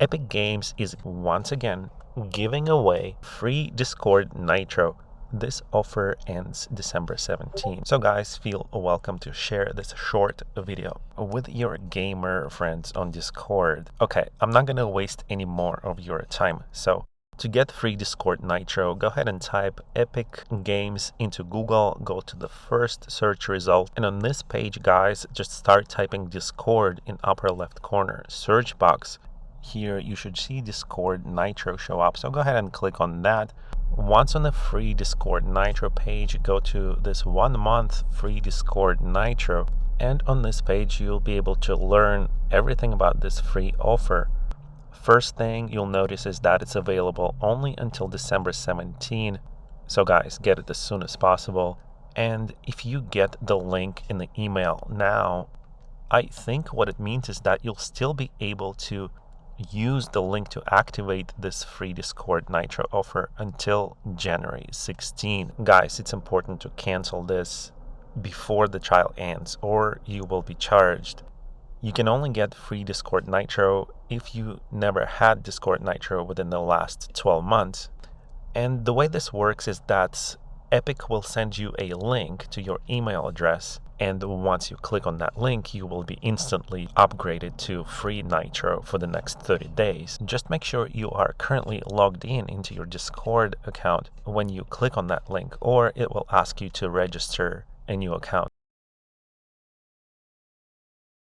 Epic Games is once again giving away free Discord Nitro. This offer ends December 17th. So guys, feel welcome to share this short video with your gamer friends on Discord. Okay, I'm not gonna waste any more of your time. So to get free Discord Nitro, go ahead and type Epic Games into Google, go to the first search result, and on this page, guys, just start typing Discord in upper left corner, search box. Here you should see Discord Nitro show up, so go ahead and click on that. Once on the free Discord Nitro page, go to this 1 month free Discord Nitro, and on this page you'll be able to learn everything about this free offer. First thing you'll notice is that it's available only until December 17. So guys, get it as soon as possible. And if you get the link in the email now, I think what it means is that you'll still be able to use the link to activate this free Discord Nitro offer until January 16. Guys, it's important to cancel this before the trial ends or you will be charged. You can only get free Discord Nitro if you never had Discord Nitro within the last 12 months. And the way this works is that Epic will send you a link to your email address, and once you click on that link, you will be instantly upgraded to free Nitro for the next 30 days. Just make sure you are currently logged in into your Discord account when you click on that link, or it will ask you to register a new account.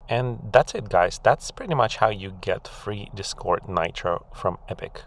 And that's it, guys. That's pretty much how you get free Discord Nitro from Epic.